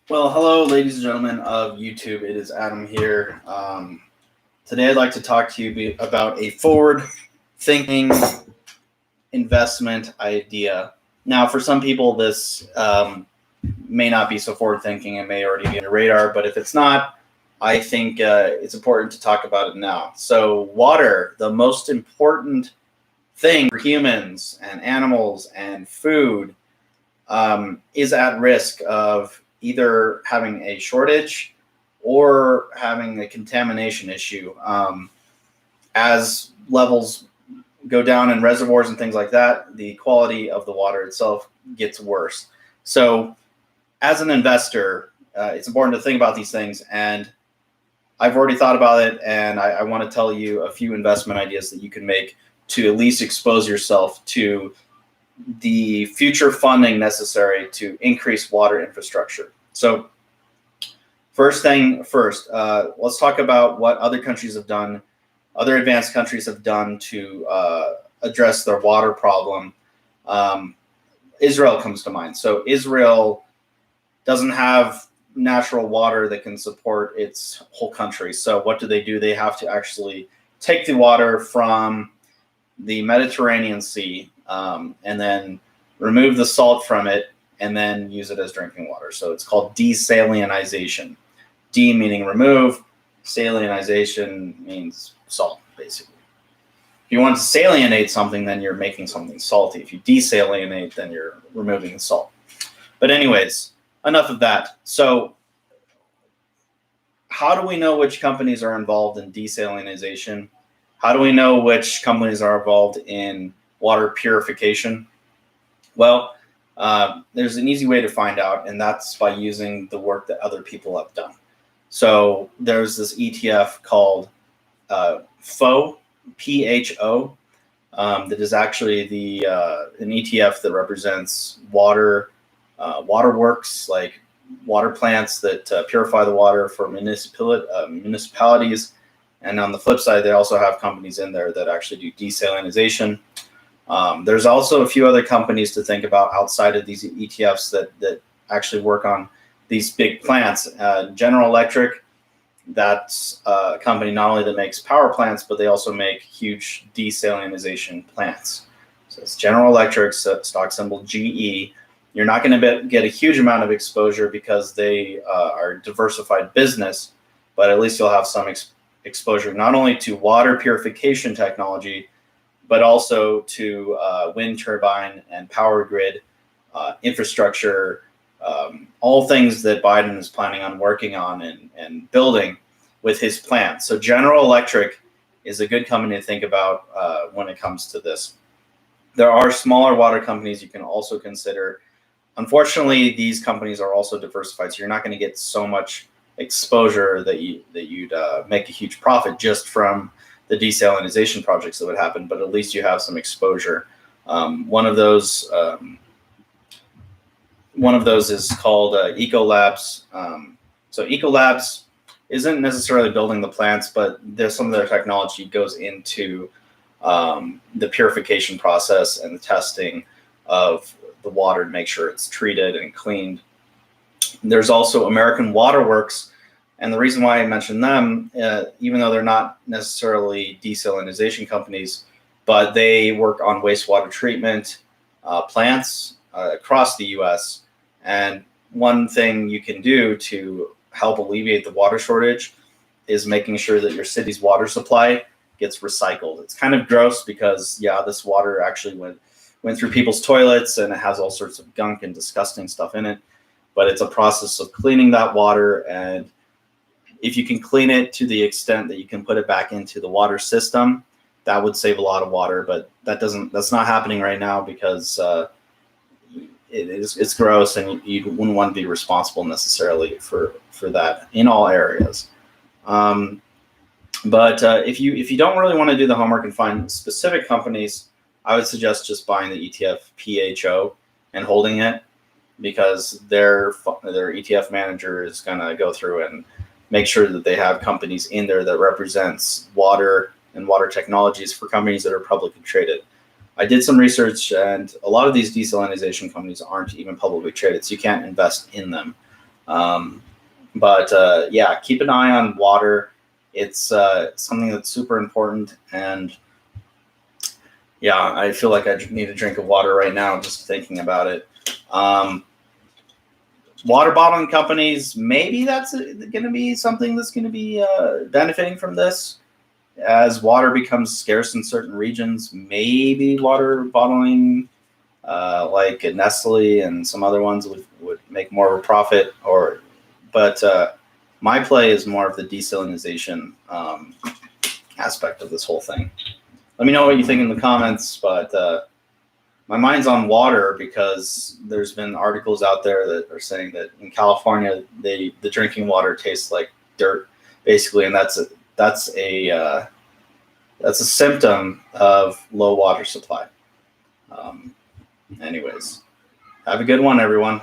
Well, hello, ladies and gentlemen of YouTube. It is Adam here. Today, I'd like to talk to you about a forward-thinking investment idea. Now, for some people, this may not be so forward-thinking and may already be on your radar, but if it's not, I think it's important to talk about it now. So, water, the most important thing for humans and animals and food, is at risk of either having a shortage or having a contamination issue. As levels go down in reservoirs and things like that, the quality of the water itself gets worse. So, as an investor, it's important to think about these things. And I've already thought about it, and I want to tell you a few investment ideas that you can make to at least expose yourself to the future funding necessary to increase water infrastructure. So, first thing first, let's talk about what other countries have done, other advanced countries have done to address their water problem. Israel comes to mind. So, Israel doesn't have natural water that can support its whole country. So, what do? They have to actually take the water from the Mediterranean Sea and then remove the salt from it and then use it as drinking water. So it's called desalinization. De meaning remove, salinization means salt, basically. If you want to salinate something, then you're making something salty. If you desalinate, then you're removing the salt. But anyways, enough of that. So how do we know which companies are involved in desalinization? How do we know which companies are involved in water purification? Well, there's an easy way to find out, and that's by using the work that other people have done. So there's this ETF called PHO, PHO, that is actually an ETF that represents water works, like water plants that purify the water for municipalities. And on the flip side, they also have companies in there that actually do desalinization. There's also a few other companies to think about outside of these ETFs that actually work on these big plants. General Electric, that's a company not only that makes power plants, but they also make huge desalinization plants. So it's General Electric, stock symbol GE. You're not going to get a huge amount of exposure because they are a diversified business, but at least you'll have some exposure not only to water purification technology, but also to wind turbine and power grid infrastructure, all things that Biden is planning on working on and building with his plan. So General Electric is a good company to think about when it comes to this. There are smaller water companies you can also consider. Unfortunately, these companies are also diversified, so you're not going to get so much exposure that you'd make a huge profit just from the desalinization projects that would happen, but at least you have some exposure. One of those is called Ecolabs. So Ecolabs isn't necessarily building the plants, but there's some of their technology goes into the purification process and the testing of the water to make sure it's treated and cleaned. There's also American Water Works. And the reason why I mention them, even though they're not necessarily desalinization companies, but they work on wastewater treatment plants across the U.S. And one thing you can do to help alleviate the water shortage is making sure that your city's water supply gets recycled. It's kind of gross because, yeah, this water actually went through people's toilets and it has all sorts of gunk and disgusting stuff in it. But it's a process of cleaning that water, and if you can clean it to the extent that you can put it back into the water system, that would save a lot of water. But that's not happening right now because it's gross, and you wouldn't want to be responsible necessarily for that in all areas. But if you don't really want to do the homework and find specific companies, I would suggest just buying the ETF PHO and holding it, because their ETF manager is going to go through and make sure that they have companies in there that represents water and water technologies for companies that are publicly traded. I did some research, and a lot of these desalinization companies aren't even publicly traded, so you can't invest in them. Yeah, keep an eye on water. It's something that's super important. And yeah, I feel like I need a drink of water right now just thinking about it. Water bottling companies, maybe that's going to be something that's going to be benefiting from this. As water becomes scarce in certain regions, maybe water bottling, like Nestle and some other ones, would make more of a profit. But my play is more of the desalinization aspect of this whole thing. Let me know what you think in the comments, but my mind's on water because there's been articles out there that are saying that in California, the drinking water tastes like dirt, basically, and that's a symptom of low water supply. Anyways, have a good one, everyone.